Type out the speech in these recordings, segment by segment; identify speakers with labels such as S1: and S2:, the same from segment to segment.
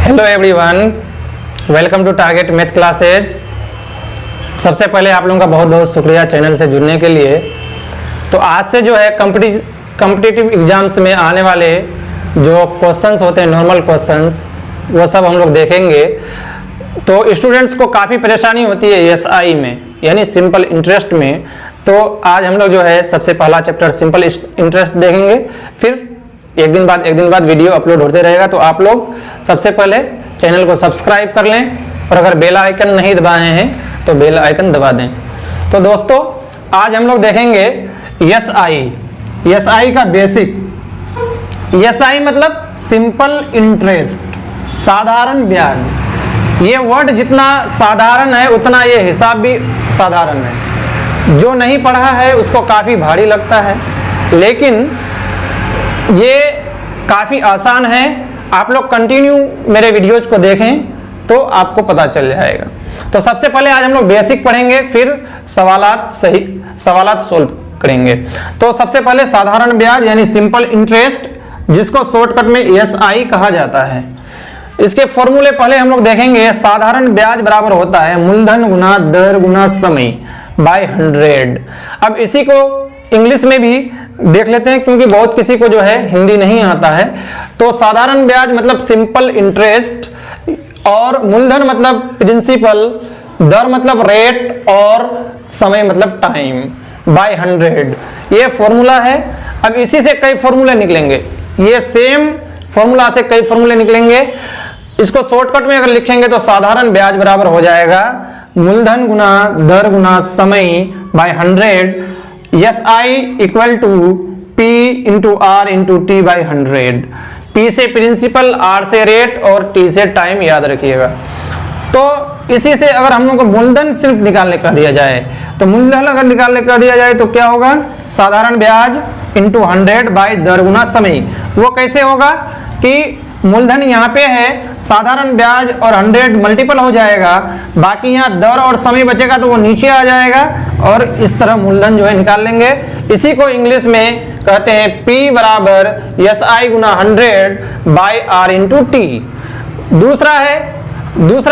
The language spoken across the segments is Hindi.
S1: Hello everyone, welcome to target math classes. सबसे पहले आप लोगों का बहुत बहुत शुक्रिया चैनल से जुड़ने के लिए। तो आज से जो है कॉम्पिटिटिव एग्जाम्स में आने वाले जो क्वेश्चंस होते हैं, नॉर्मल क्वेश्चंस, वो सब हम लोग देखेंगे। तो स्टूडेंट्स को काफ़ी परेशानी होती है एसआई में, यानी सिंपल इंटरेस्ट में। तो आज हम लोग जो है सबसे पहला चैप्टर सिंपल इंटरेस्ट देखेंगे, फिर एक दिन बाद वीडियो अपलोड होते रहेगा। तो आप लोग सबसे पहले चैनल को सब्सक्राइब कर लें, और अगर बेल आइकन नहीं दबाए हैं तो बेल आइकन दबा दें। तो दोस्तों आज हम लोग देखेंगे एसआई का बेसिक। एसआई मतलब सिंपल इंटरेस्ट, साधारण ब्याज। ये वर्ड जितना साधारण है उतना ये हिसाब भी साधारण है। जो नहीं पढ़ा है उसको काफ़ी भारी लगता है, लेकिन ये काफ़ी आसान है। आप लोग कंटिन्यू मेरे वीडियोज को देखें तो आपको पता चल जाएगा। तो सबसे पहले आज हम लोग बेसिक पढ़ेंगे, फिर सवालात सोल्व करेंगे। तो सबसे पहले साधारण ब्याज यानी सिंपल इंटरेस्ट, जिसको शॉर्टकट में एसआई कहा जाता है। इसके फॉर्मूले पहले हम लोग देखेंगे। साधारण ब्याज बराबर होता है मूलधन गुना दर गुना समय बाय 100। अब इसी को इंग्लिश में भी देख लेते हैं, क्योंकि बहुत किसी को जो है हिंदी नहीं आता है। तो साधारण ब्याज मतलब सिंपल इंटरेस्ट, और मूलधन मतलब प्रिंसिपल, दर मतलब रेट, और समय मतलब टाइम बाय 100। ये फॉर्मूला है। अब इसी से कई फॉर्मूले निकलेंगे, ये सेम फॉर्मूला से कई फॉर्मूले निकलेंगे। इसको शॉर्टकट में अगर लिखेंगे तो साधारण ब्याज बराबर हो जाएगा मूलधन गुना दर गुना समय by 100। SI equal to P into R into T by 100। P से प्रिंसिपल, आर से रेट, और टी से टाइम, याद रखिएगा। तो इसी से अगर हम लोग को मूलधन सिर्फ निकालने कर दिया जाए, तो मूलधन अगर निकालने कर दिया जाए तो क्या होगा? साधारण ब्याज इंटू 100 बाई दर गुना समय। वो कैसे होगा कि मूलधन यहाँ पे है, साधारण ब्याज और 100 मल्टीपल हो जाएगा, बाकी यहाँ दर और समय बचेगा तो वो नीचे आ जाएगा, और इस तरह मूलधन जो है निकाल लेंगे। इसी को इंग्लिश में कहते हैं P बराबर SI गुना 100 बाई R इंटू टी। दूसरा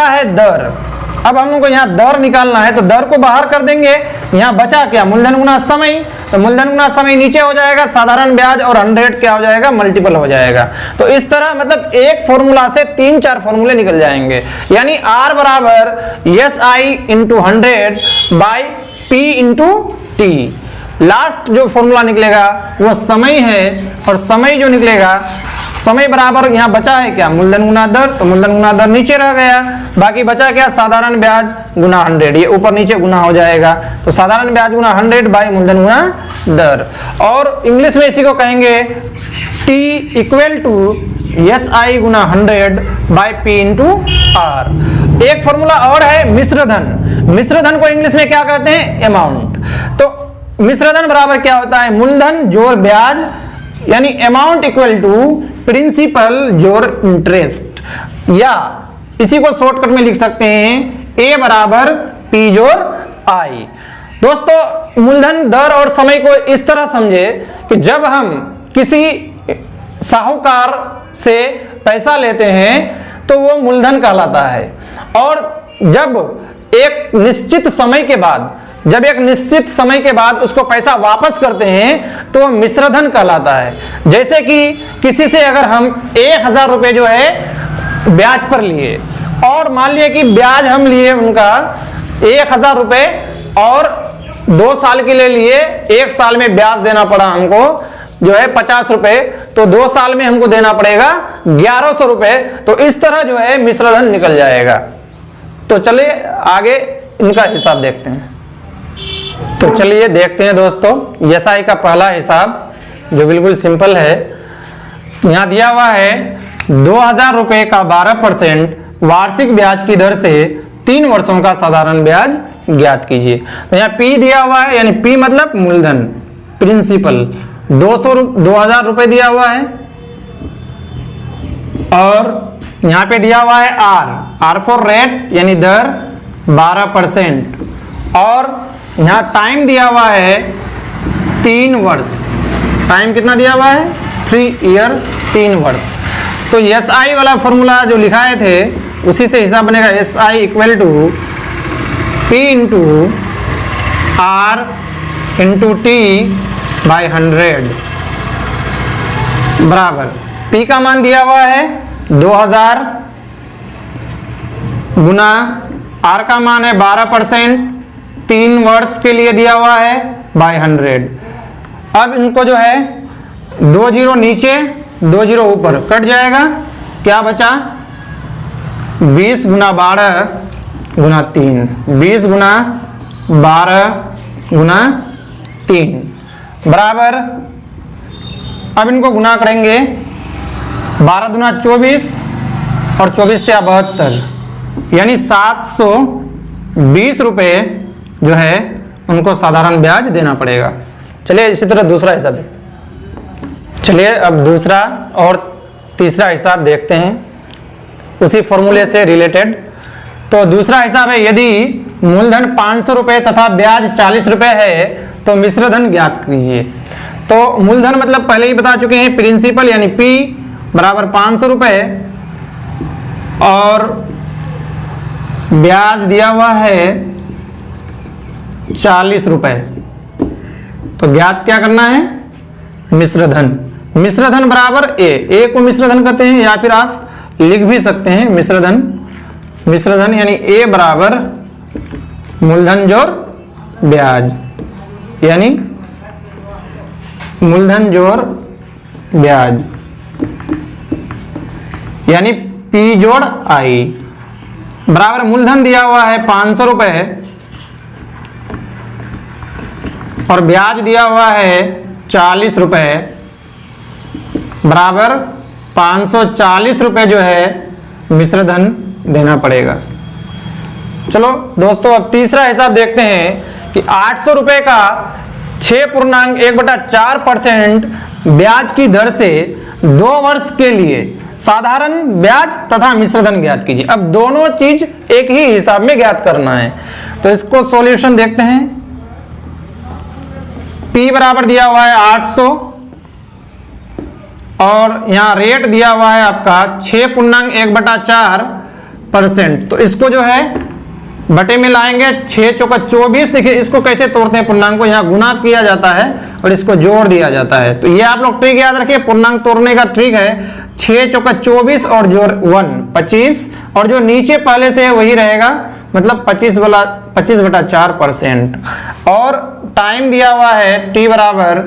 S1: है दर। अब हम लोग को यहाँ दर निकालना है, तो दर को बाहर कर देंगे। यहाँ बचा क्या? मूलधन गुना समय। तो मूलधन गुना समय नीचे हो जाएगा, साधारण ब्याज और 100 क्या हो जाएगा? मल्टीपल हो जाएगा। तो इस तरह मतलब एक फॉर्मूला से 3-4 फॉर्मूले निकल जाएंगे। यानी R बराबर SI into 100 by P into T. Last जो फॉर्मूला निकलेगा वो समय है, और समय जो निकलेगा, समय बराबर यहाँ बचा है क्या? मूलधन गुना दर। तो मूलधन गुना दर नीचे रह गया, बाकी बचा क्या? साधारण ब्याज गुना 100। ये ऊपर नीचे गुना हो जाएगा। तो साधारण ब्याज गुना 100 बाई मूलधन गुना दर। और इंग्लिश में इसी को कहेंगे T इक्वल टू SI गुना 100 बाई P इंटू R। एक फॉर्मूला और है मिश्रधन। मिश्रधन को इंग्लिश में क्या कहते हैं? अमाउंट। तो मिश्रधन बराबर क्या होता है? मूलधन जोड़ ब्याज, यानी अमाउंट इक्वल टू प्रिंसिपल जोड़ इंटरेस्ट, या इसी को शॉर्टकट में लिख सकते हैं A बराबर P जोड़ I। दोस्तों मूलधन दर और समय को इस तरह समझे कि जब हम किसी साहूकार से पैसा लेते हैं तो वो मूलधन कहलाता है, और जब एक निश्चित समय के बाद उसको पैसा वापस करते हैं तो मिश्रधन कहलाता है। जैसे कि किसी से अगर हम 1000 रुपये जो है ब्याज पर लिए, और मान लिया कि ब्याज हम लिए उनका 1000 रुपये, और 2 साल के लिए लिए, 1 साल में ब्याज देना पड़ा हमको जो है 50 रुपये, तो 2 साल में हमको देना पड़ेगा 1100 रुपये। तो इस तरह जो है मिश्रधन निकल जाएगा। तो चलिए आगे इनका हिसाब देखते हैं। तो चलिए देखते हैं दोस्तों एसआई का पहला हिसाब, जो बिल्कुल सिंपल है। यहाँ दिया हुआ है 2000 रुपये का 12% वार्षिक ब्याज की दर से 3 वर्षों का साधारण ब्याज ज्ञात कीजिए। तो यहाँ P दिया हुआ है, यानी P मतलब मूलधन, प्रिंसिपल 2000 रुपये दिया हुआ है, और यहाँ पे दिया हुआ है R फॉर रेट यानी दर 12%, और यहाँ टाइम दिया हुआ है 3 वर्ष। टाइम कितना दिया हुआ है? 3 ईयर, 3 वर्ष। तो एस आई वाला फॉर्मूला जो लिखाए थे उसी से हिसाब बनेगा। S I equal to P into R into T by 100 बराबर पी का मान दिया हुआ है 2000 गुना आर का मान है 12%, 3 वर्ष के लिए दिया हुआ है बाई 100। अब इनको जो है 2 जीरो नीचे 2 जीरो ऊपर कट जाएगा, क्या बचा 20 गुना 12 गुना 3, 20 गुना 12 गुना 3 बराबर, अब इनको गुना करेंगे 12 दुना 24 और 24 × 72 यानी 720 रुपये जो है उनको साधारण ब्याज देना पड़ेगा। चलिए इसी तरह दूसरा हिसाब, चलिए अब दूसरा और तीसरा हिसाब देखते हैं उसी फॉर्मूले से रिलेटेड। तो दूसरा हिसाब है, यदि मूलधन 500 रुपये तथा ब्याज 40 रुपये है तो मिश्र धन ज्ञात कीजिए। तो मूलधन मतलब पहले ही बता चुके हैं, प्रिंसिपल यानी P बराबर 500 रुपये और ब्याज दिया हुआ है 40 रुपये। तो ज्ञात क्या करना है, मिश्र धन। मिश्र धन बराबर ए को मिश्र धन कहते हैं या फिर आप लिख भी सकते हैं मिश्र धन। मिश्र धन यानी ए बराबर मूलधन जोड़ ब्याज, यानी मूलधन जोड़ ब्याज यानी P जोड़ I बराबर मूलधन दिया हुआ है 500 रुपये और ब्याज दिया हुआ है 40 रुपये बराबर 540 रुपये जो है मिश्र धन देना पड़ेगा। चलो दोस्तों अब तीसरा हिसाब देखते हैं कि 800 रुपये का 6.1/4% ब्याज की दर से 2 वर्ष के लिए साधारण ब्याज तथा मिश्र धन ज्ञात कीजिए। अब दोनों चीज एक ही हिसाब में ज्ञात करना है, तो इसको सॉल्यूशन देखते हैं। P बराबर दिया हुआ है 800 और यहां रेट दिया हुआ है आपका 6.1/4%। तो इसको जो है बटे में लाएंगे, 6 चौका 24। देखिए इसको कैसे तोड़ते हैं, पूर्णांक को यहाँ गुना किया जाता है और इसको जोड़ दिया जाता है। तो ये आप लोग ट्रिक याद रखिए, पूर्णांक तोड़ने का ट्रिक है 6 चौका 24 और जोड़ 1 25 और जो नीचे पहले से है वही रहेगा, मतलब 25/4%। और टाइम दिया हुआ है T बराबर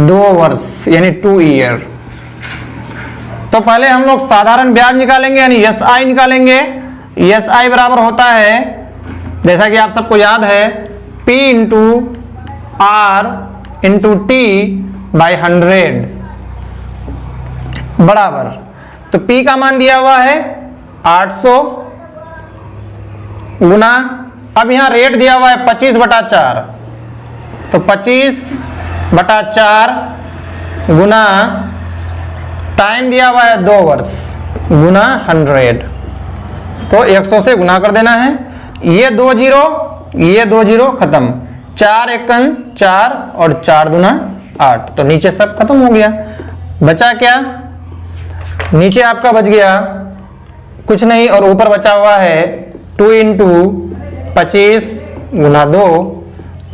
S1: 2 वर्ष यानी 2 ईयर। तो पहले हम लोग साधारण ब्याज निकालेंगे यानी SI निकालेंगे। SI बराबर होता है, जैसा कि आप सबको याद है, P into R into T by 100 बराबर, तो P का मान दिया हुआ है 800 गुना, अब यहां रेट दिया हुआ है 25/4, तो 25/4 गुना टाइम दिया हुआ है 2 वर्ष गुना 100, तो 100 से गुना कर देना है। ये 2 जीरो खत्म, 4 एकन 4 और 4 दूना 8, तो नीचे सब खत्म हो गया। बचा क्या, नीचे आपका बच गया कुछ नहीं और ऊपर बचा हुआ है 2 इंटू 25 गुना 2,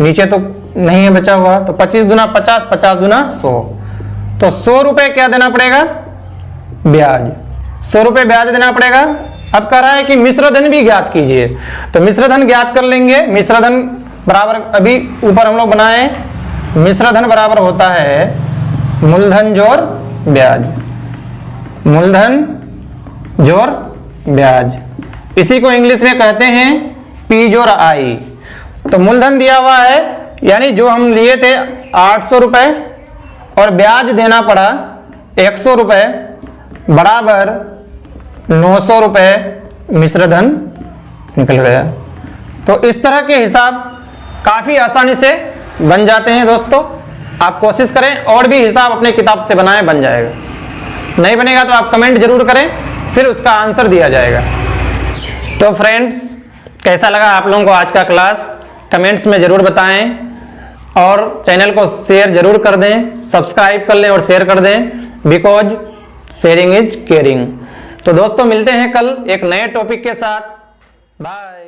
S1: नीचे तो नहीं है बचा हुआ, तो 25 दूना 50, 50 दूना 100, तो 100 रुपये क्या देना पड़ेगा, ब्याज। 100 रुपये ब्याज देना पड़ेगा। अब कह रहा है कि मिश्र धन भी ज्ञात कीजिए, तो मिश्र धन ज्ञात कर लेंगे। मिश्र धन बराबर अभी ऊपर हम लोग बनाए, मिश्र धन बराबर होता है मूलधन जोड़ ब्याज, मूलधन जोड़ ब्याज, इसी को इंग्लिश में कहते हैं P जोड़ I। तो मूलधन दिया हुआ है यानी जो हम लिए थे 800 रुपये और ब्याज देना पड़ा 100 रुपये बराबर 900 रुपये मिश्र धन निकल गया। तो इस तरह के हिसाब काफी आसानी से बन जाते हैं दोस्तों। आप कोशिश करें और भी हिसाब अपने किताब से बनाएं, बन जाएगा। नहीं बनेगा तो आप कमेंट जरूर करें, फिर उसका आंसर दिया जाएगा। तो फ्रेंड्स कैसा लगा आप लोगों को आज का क्लास, कमेंट्स में जरूर बताएं और चैनल को शेयर जरूर कर दें, सब्सक्राइब कर लें और शेयर कर दें, बिकॉज शेयरिंग इज केयरिंग। तो दोस्तों मिलते हैं कल एक नए टॉपिक के साथ। बाय।